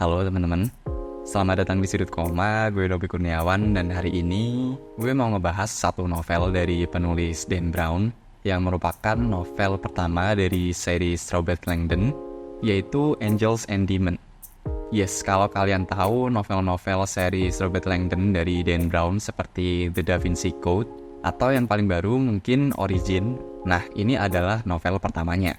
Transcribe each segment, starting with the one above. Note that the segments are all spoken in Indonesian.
Halo teman-teman, selamat datang di Sudut Koma, gue Robi Kurniawan dan hari ini gue mau ngebahas satu novel dari penulis Dan Brown yang merupakan novel pertama dari seri Robert Langdon, yaitu Angels and Demons. Yes, kalau kalian tahu novel-novel seri Robert Langdon dari Dan Brown seperti The Da Vinci Code atau yang paling baru mungkin Origin, nah ini adalah novel pertamanya.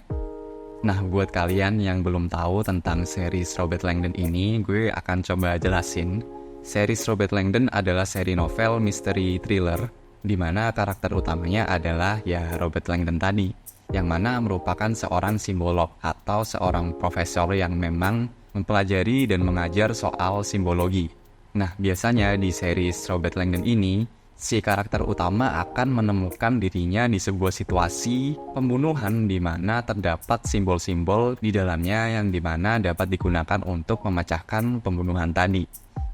Nah, buat kalian yang belum tahu tentang series Robert Langdon ini, gue akan coba jelasin. Series Robert Langdon adalah seri novel misteri thriller, di mana karakter utamanya adalah Robert Langdon tadi, yang mana merupakan seorang simbolog atau seorang profesor yang memang mempelajari dan mengajar soal simbologi. Nah, biasanya di series Robert Langdon ini, si karakter utama akan menemukan dirinya di sebuah situasi pembunuhan di mana terdapat simbol-simbol di dalamnya yang dimana dapat digunakan untuk memecahkan pembunuhan tadi.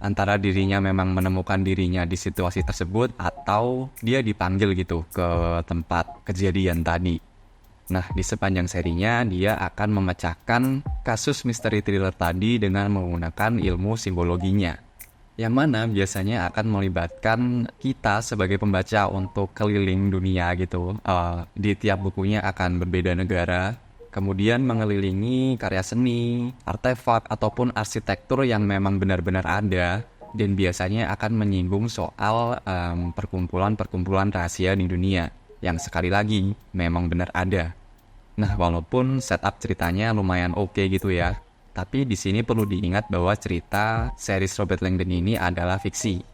Antara dirinya memang menemukan dirinya di situasi tersebut atau dia dipanggil gitu ke tempat kejadian tadi. Nah, di sepanjang serinya dia akan memecahkan kasus misteri thriller tadi dengan menggunakan ilmu simbologinya, yang mana biasanya akan melibatkan kita sebagai pembaca untuk keliling dunia gitu. Di tiap bukunya akan berbeda negara, kemudian mengelilingi karya seni, artefak, ataupun arsitektur yang memang benar-benar ada, dan biasanya akan menyinggung soal perkumpulan-perkumpulan rahasia di dunia, yang sekali lagi memang benar ada. Nah, walaupun setup ceritanya lumayan oke gitu ya, tapi di sini perlu diingat bahwa cerita series Robert Langdon ini adalah fiksi.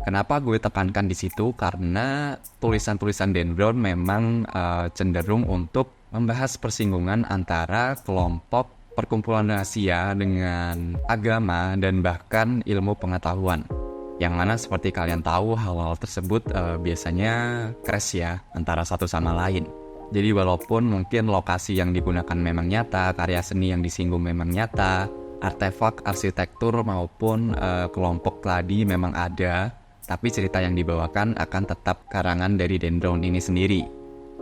Kenapa gue tekankan di situ? Karena tulisan-tulisan Dan Brown memang cenderung untuk membahas persinggungan antara kelompok perkumpulan rahasia dengan agama dan bahkan ilmu pengetahuan. Yang mana seperti kalian tahu hal-hal tersebut biasanya crash ya antara satu sama lain. Jadi walaupun mungkin lokasi yang digunakan memang nyata, karya seni yang disinggung memang nyata, artefak, arsitektur maupun kelompok tadi memang ada, tapi cerita yang dibawakan akan tetap karangan dari Dan Brown ini sendiri.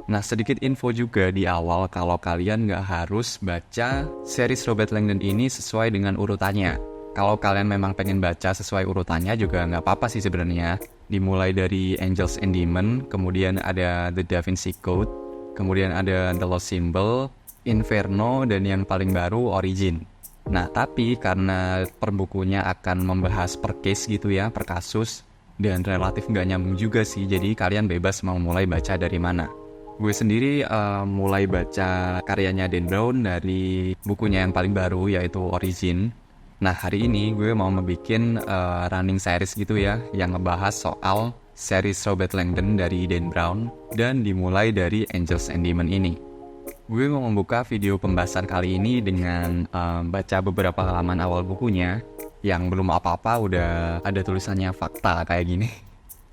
Nah, sedikit info juga di awal kalau kalian nggak harus baca series Robert Langdon ini sesuai dengan urutannya. Kalau kalian memang pengen baca sesuai urutannya juga nggak apa-apa sih sebenarnya. Dimulai dari Angels and Demons, kemudian ada The Da Vinci Code, kemudian ada The Lost Symbol, Inferno, dan yang paling baru Origin. Nah, tapi karena per bukunya akan membahas per case gitu ya, per kasus, dan relatif nggak nyambung juga sih, jadi kalian bebas mau mulai baca dari mana. Gue sendiri mulai baca karyanya Dan Brown dari bukunya yang paling baru, yaitu Origin. Nah, hari ini gue mau ngebikin running series gitu ya, yang ngebahas soal series Robert Langdon dari Dan Brown dan dimulai dari Angels and Demons ini. Gue mau membuka video pembahasan kali ini dengan baca beberapa halaman awal bukunya yang belum apa-apa udah ada tulisannya fakta kayak gini.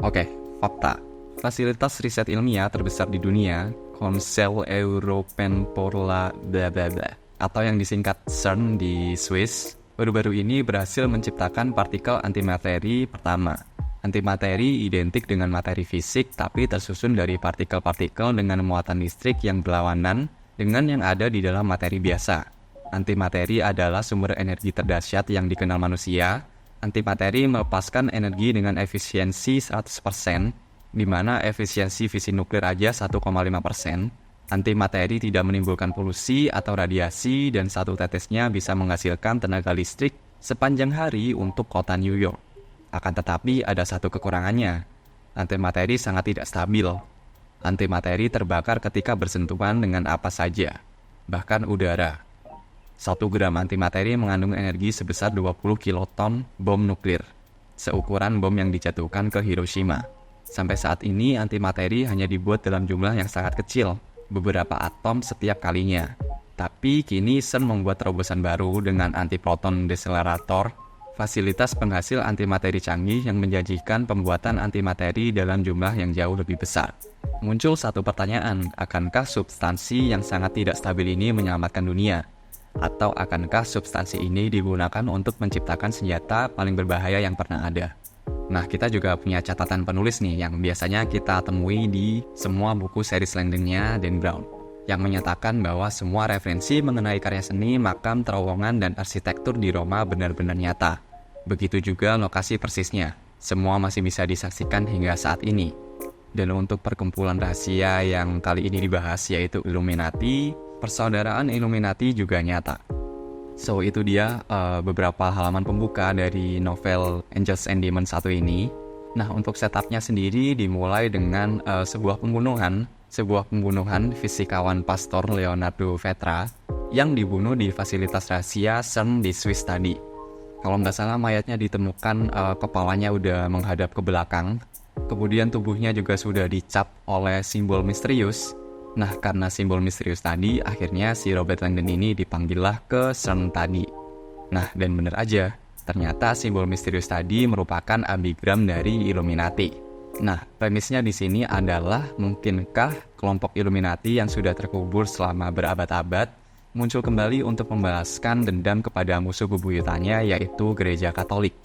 Oke, fakta. Fasilitas riset ilmiah terbesar di dunia, Conseil Européen pour la Blablabla, atau yang disingkat CERN di Swiss, baru-baru ini berhasil menciptakan partikel antimateri pertama. Antimateri identik dengan materi fisik tapi tersusun dari partikel-partikel dengan muatan listrik yang berlawanan dengan yang ada di dalam materi biasa. Antimateri adalah sumber energi terdahsyat yang dikenal manusia. Antimateri melepaskan energi dengan efisiensi 100%, di mana efisiensi fisi nuklir aja 1,5%. Antimateri tidak menimbulkan polusi atau radiasi dan satu tetesnya bisa menghasilkan tenaga listrik sepanjang hari untuk kota New York. Akan tetapi ada satu kekurangannya, antimateri sangat tidak stabil. Antimateri terbakar ketika bersentuhan dengan apa saja, bahkan udara. 1 gram antimateri mengandung energi sebesar 20 kiloton bom nuklir, seukuran bom yang dijatuhkan ke Hiroshima. Sampai saat ini antimateri hanya dibuat dalam jumlah yang sangat kecil, beberapa atom setiap kalinya. Tapi kini CERN membuat terobosan baru dengan antiproton decelerator, fasilitas penghasil antimateri canggih yang menjanjikan pembuatan antimateri dalam jumlah yang jauh lebih besar. Muncul satu pertanyaan, akankah substansi yang sangat tidak stabil ini menyelamatkan dunia? Atau akankah substansi ini digunakan untuk menciptakan senjata paling berbahaya yang pernah ada? Nah, kita juga punya catatan penulis nih yang biasanya kita temui di semua buku series Langdon-nya Dan Brown. yang menyatakan bahwa semua referensi mengenai karya seni, makam, terowongan, dan arsitektur di Roma benar-benar nyata. Begitu juga lokasi persisnya, semua masih bisa disaksikan hingga saat ini. Dan untuk perkumpulan rahasia yang kali ini dibahas yaitu Illuminati, persaudaraan Illuminati juga nyata. So itu dia beberapa halaman pembuka dari novel Angels and Demons 1 ini. Nah, untuk setupnya sendiri dimulai dengan sebuah pembunuhan fisikawan pastor Leonardo Vetra yang dibunuh di fasilitas rahasia CERN di Swiss tadi. Kalau nggak salah mayatnya ditemukan kepalanya udah menghadap ke belakang, kemudian tubuhnya juga sudah dicap oleh simbol misterius. Nah, karena simbol misterius tadi, akhirnya si Robert Langdon ini dipanggillah ke CERN tadi. Nah, dan bener aja, ternyata simbol misterius tadi merupakan ambigram dari Illuminati. Nah, premisnya di sini adalah mungkinkah kelompok Illuminati yang sudah terkubur selama berabad-abad muncul kembali untuk membalaskan dendam kepada musuh bebuyutannya yaitu Gereja Katolik.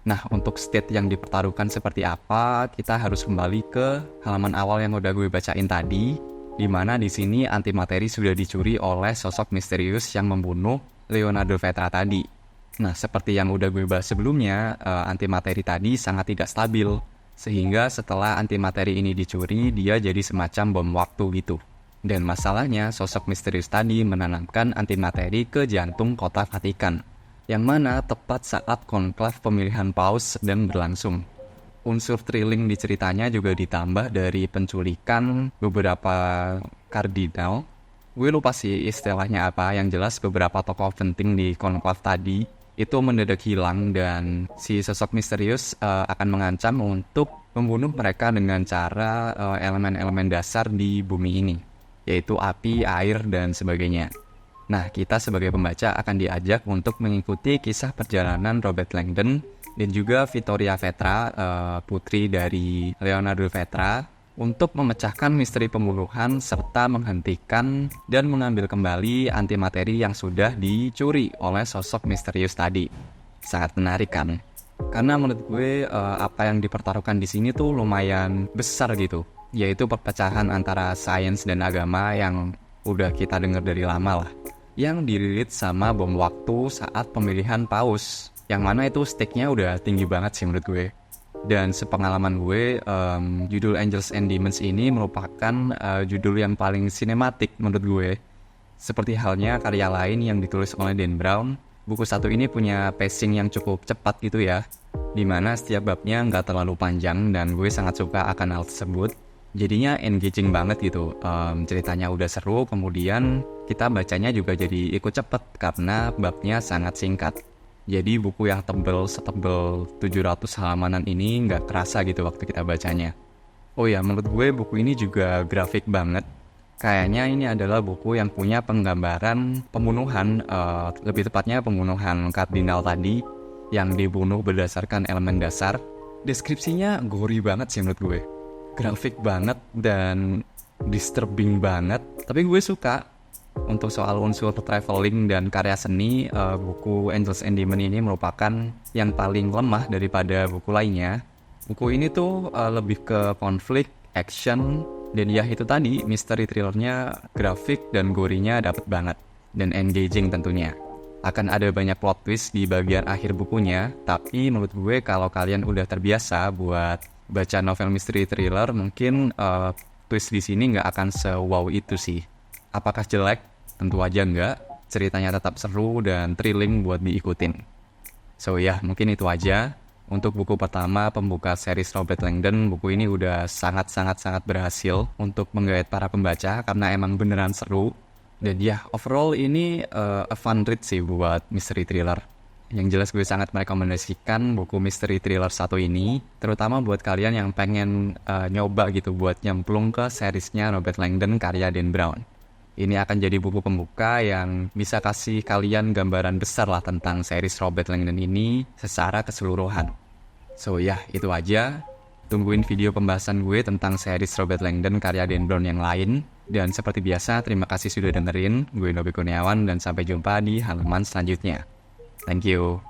Nah, untuk state yang dipertaruhkan seperti apa, kita harus kembali ke halaman awal yang udah gue bacain tadi, di mana di sini antimateri sudah dicuri oleh sosok misterius yang membunuh Leonardo Vetra tadi. Nah, seperti yang udah gue bahas sebelumnya, antimateri tadi sangat tidak stabil. Sehingga setelah antimateri ini dicuri, dia jadi semacam bom waktu gitu. Dan masalahnya, sosok misterius tadi menanamkan antimateri ke jantung kota Vatikan, yang mana tepat saat konklav pemilihan paus sedang berlangsung. Unsur thrilling di ceritanya juga ditambah dari penculikan beberapa kardinal. Gue lupa sih istilahnya apa, yang jelas beberapa tokoh penting di konklav tadi itu mendadak hilang dan si sosok misterius akan mengancam untuk membunuh mereka dengan cara elemen-elemen dasar di bumi ini, yaitu api, air, dan sebagainya. Nah, kita sebagai pembaca akan diajak untuk mengikuti kisah perjalanan Robert Langdon dan juga Vittoria Vetra, putri dari Leonardo Vetra, untuk memecahkan misteri pembunuhan serta menghentikan dan mengambil kembali antimateri yang sudah dicuri oleh sosok misterius tadi. Sangat menarik kan? Karena menurut gue apa yang dipertaruhkan di sini tuh lumayan besar gitu, yaitu perpecahan antara sains dan agama yang udah kita dengar dari lama lah, yang dirilis sama bom waktu saat pemilihan paus, yang mana itu stake-nya udah tinggi banget sih menurut gue. Dan sepengalaman gue, judul Angels and Demons ini merupakan judul yang paling sinematik menurut gue. Seperti halnya karya lain yang ditulis oleh Dan Brown, buku satu ini punya pacing yang cukup cepat gitu ya, dimana setiap babnya nggak terlalu panjang dan gue sangat suka akan hal tersebut. Jadinya engaging banget gitu, ceritanya udah seru, kemudian kita bacanya juga jadi ikut cepet karena babnya sangat singkat. Jadi buku yang setebel 700 halamanan ini nggak kerasa gitu waktu kita bacanya. Oh ya, menurut gue buku ini juga grafik banget. Kayaknya ini adalah buku yang punya penggambaran pembunuhan, lebih tepatnya pembunuhan kardinal tadi, yang dibunuh berdasarkan elemen dasar. Deskripsinya gory banget sih menurut gue. Grafik banget dan disturbing banget, tapi gue suka. Untuk soal unsur traveling dan karya seni, buku Angels and Demons ini merupakan yang paling lemah daripada buku lainnya. Buku ini tuh lebih ke konflik, action, dan ya itu tadi, misteri thrillernya, grafik dan gorinya dapet banget. Dan engaging tentunya. Akan ada banyak plot twist di bagian akhir bukunya, tapi menurut gue kalau kalian udah terbiasa buat baca novel misteri thriller, mungkin twist di sini nggak akan se-wow itu sih. Apakah jelek? Tentu aja enggak. Ceritanya tetap seru dan thrilling buat diikutin. So ya, mungkin itu aja. Untuk buku pertama pembuka series Robert Langdon, buku ini udah sangat berhasil untuk menggait para pembaca karena emang beneran seru. Dan ya, overall ini a fun read sih buat mystery thriller. Yang jelas gue sangat merekomendasikan buku Mystery Thriller 1 ini, terutama buat kalian yang pengen nyoba gitu buat nyemplung ke seriesnya Robert Langdon karya Dan Brown. Ini akan jadi buku pembuka yang bisa kasih kalian gambaran besar lah tentang series Robert Langdon ini secara keseluruhan. So ya, itu aja. Tungguin video pembahasan gue tentang series Robert Langdon karya Dan Brown yang lain. Dan seperti biasa, terima kasih sudah dengerin. Gue Nobby Kurniawan dan sampai jumpa di halaman selanjutnya. Thank you.